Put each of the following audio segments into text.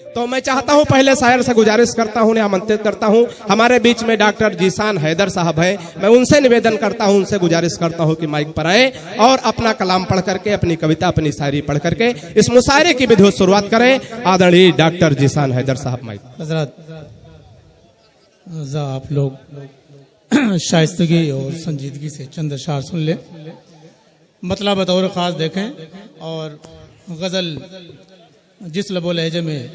तो मैं चाहता हूं, पहले शायर से गुजारिश करता हूं, आमंत्रित करता हूं, हमारे बीच में डॉक्टर जीशान हैदर साहब हैं। मैं उनसे निवेदन करता हूं, उनसे गुजारिश करता हूं कि माइक पर आए और अपना कलाम पढ़ करके, अपनी कविता, अपनी शायरी पढ़ करके इस मुशायरे की विधिवत शुरुआत करें। आदरणीय डॉक्टर जीशान हैदर साहब, माइक। हजरत आप लोग शाइस्तगी और संजीदगी से चंद अशार सुन ले, मतलब बतौर खास देखें, और गजल जिस लबो लहजे में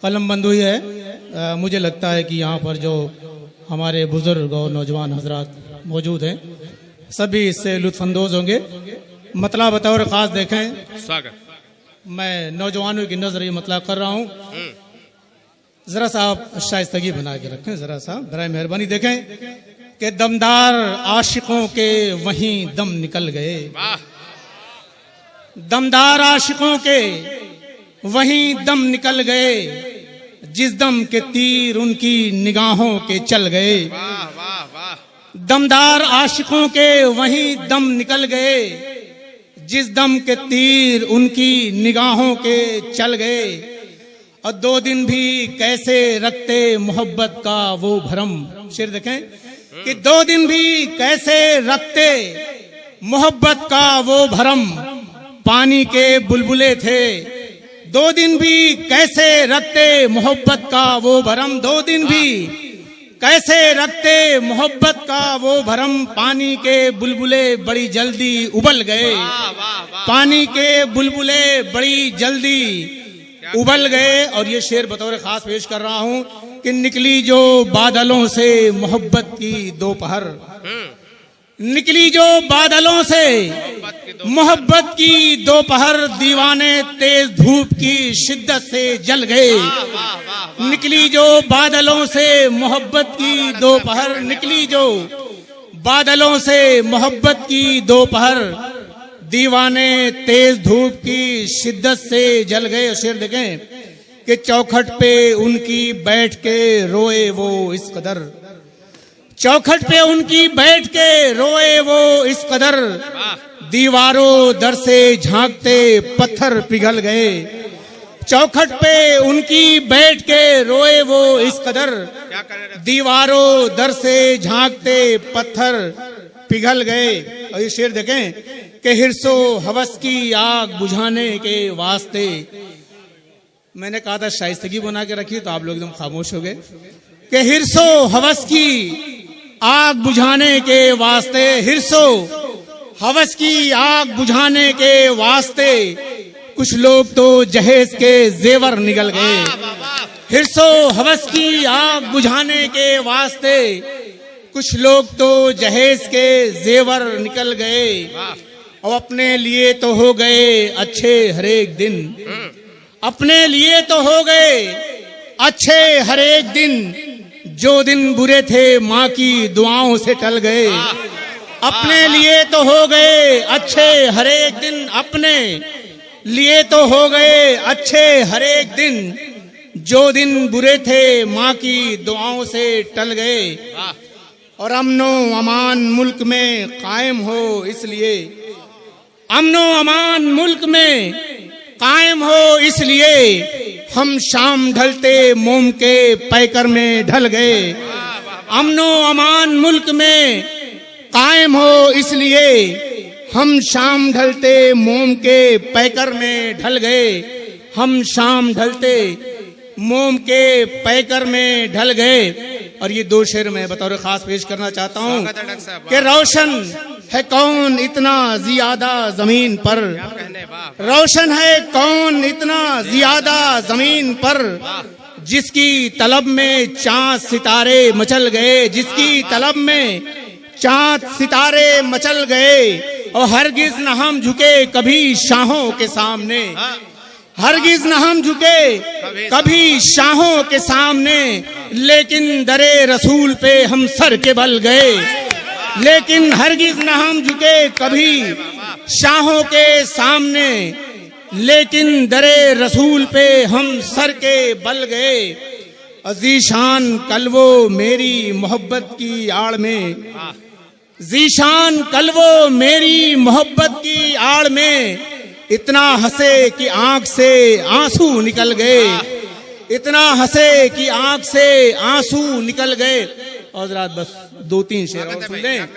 कलम बंद हुई है, मुझे लगता है कि यहाँ पर जो हमारे बुजुर्ग और नौजवान हजरात मौजूद हैं सभी इससे लुत्फानंदोज होंगे। मतलब बतौर खास देखें, स्वागत। मैं नौजवानों की नजर ये मतलब कर रहा हूँ, जरा सा आप शाइस्तगी बना के रखें, जरा सा बराए मेहरबानी देखें कि दमदार आशिकों के वहीं दम निकल गए, दमदार आशिकों के वहीं दम निकल गए, जिस दम के तीर उनकी निगाहों के चल गए। दमदार आशिकों के वहीं दम निकल गए, जिस दम के तीर उनकी निगाहों के चल गए। और 2 दिन भी कैसे रखते मोहब्बत का वो भरम, शेर देखें कि 2 दिन भी कैसे रखते मोहब्बत का वो भरम, पानी के बुलबुले थे। 2 दिन भी कैसे रखते मोहब्बत का वो भरम, 2 दिन भी कैसे रखते मोहब्बत का वो भरम, पानी के बुलबुले बड़ी जल्दी उबल गए, पानी के बुलबुले बड़ी जल्दी उबल गए। और ये शेर बतौर खास पेश कर रहा हूं कि निकली जो बादलों से मोहब्बत की दोपहर, निकली जो बादलों से मोहब्बत की दोपहर, दीवाने तेज धूप की शिद्दत से जल गए। निकली जो बादलों से मोहब्बत की दोपहर, निकली जो बादलों से मोहब्बत की दोपहर, दीवाने तेज धूप की शिद्दत से जल गए। शेर देखें कि चौखट पे उनकी बैठ के रोए वो इस कदर, चौखट पे उनकी बैठ के रोए वो इस कदर, दीवारों दर से झांकते पत्थर पिघल गए। चौखट पे उनकी बैठ के रोए वो इस कदर, दीवारों दर से झांकते पत्थर पिघल गए। और ये शेर देखें कि हिर्सो हवस की आग बुझाने के वास्ते, मैंने कहा था शाइस्तगी बना के रखी, तो आप लोग एकदम खामोश हो गए कि हिर्सो हवस की आग बुझाने के वास्ते, हिर्सो हवस की आग बुझाने के वास्ते, कुछ लोग तो जहेज के जेवर निकल गए। हिर्सो हवस की आग बुझाने के वास्ते, कुछ लोग तो जहेज के जेवर निकल गए। और अपने लिए तो हो गए अच्छे हर एक दिन, अपने लिए तो हो गए अच्छे हर एक दिन, जो दिन बुरे थे माँ की दुआओं से टल गए। अपने लिए तो हो गए अच्छे हर एक दिन, अपने लिए तो हो गए अच्छे हर एक दिन, जो दिन बुरे थे माँ की दुआओं से टल गए। और अमनो अमान मुल्क में कायम हो इसलिए, अमनो अमान मुल्क में कायम हो इसलिए, हम शाम ढलते मोम के पैकर में ढल गए। अमनो अमान मुल्क में कायम हो इसलिए, हम शाम ढलते मोम के पैकर में ढल गए। हम शाम ढलते मोम के पैकर में ढल गए। और ये 2 शेर मैं बतौर खास पेश करना चाहता हूँ कि रोशन है कौन इतना ज्यादा जमीन पर, रोशन है कौन इतना ज्यादा जमीन पर, जिसकी तलब में चांद सितारे मचल गए, जिसकी तलब में चांद सितारे मचल गए। और हरगिज न हम झुके कभी शाहों के सामने, हरगिज न हम झुके कभी शाहों के सामने, लेकिन दरे रसूल पे हम सर के बल गए। लेकिन हरगिज न हम झुके कभी शाहों के सामने, लेकिन दरे रसूल पे हम सर के बल गए। अजीशान कलवो मेरी मोहब्बत की आड़ में, जीशान कलवो मेरी मोहब्बत की आड़ में, इतना हंसे कि आंख से आंसू निकल गए, इतना हंसे कि आंख से आंसू निकल गए। और हजरात बस 2-3 शेर और सुन लें।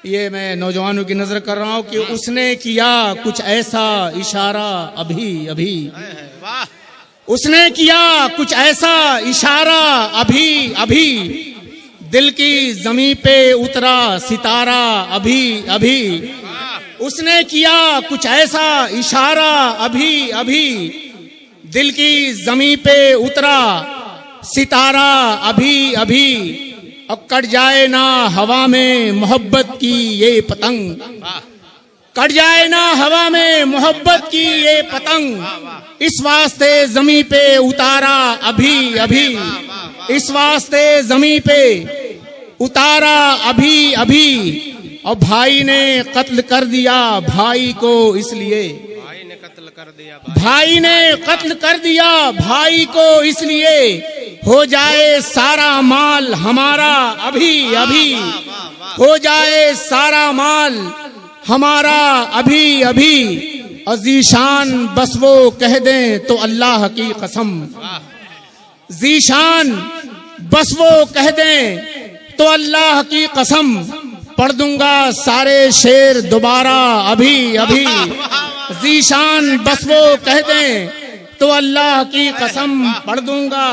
ये मैं नौजवानों की नजर कर रहा हूं कि उसने किया कुछ ऐसा इशारा अभी अभी, उसने किया कुछ ऐसा इशारा अभी अभी, दिल की जमीन पे उतरा सितारा अभी अभी। उसने किया कुछ ऐसा इशारा अभी अभी, दिल की जमीन पे उतरा सितारा अभी अभी। अब कट जाए ना हवा में मोहब्बत की ये पतंग, कट जाए ना हवा में मोहब्बत की ये पतंग, इस वास्ते जमीन पे उतारा अभी अभी, इस वास्ते जमीन पे उतारा अभी अभी। और भाई ने कत्ल कर दिया भाई को इसलिए, भाई ने कत्ल कर दिया भाई को इसलिए, हो जाए सारा माल हमारा अभी अभी, हो जाए सारा माल हमारा अभी अभी। अजीशान बस वो कह दें तो अल्लाह की कसम, जीशान बस वो कह दें तो अल्लाह की कसम, पढ़ दूंगा सारे शेर दोबारा अभी अभी। जीशान बस वो कह दें तो अल्लाह की कसम, पढ़ दूंगा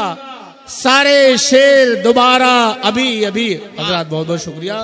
सारे शेर दोबारा अभी अभी। हजरात बहुत बहुत शुक्रिया।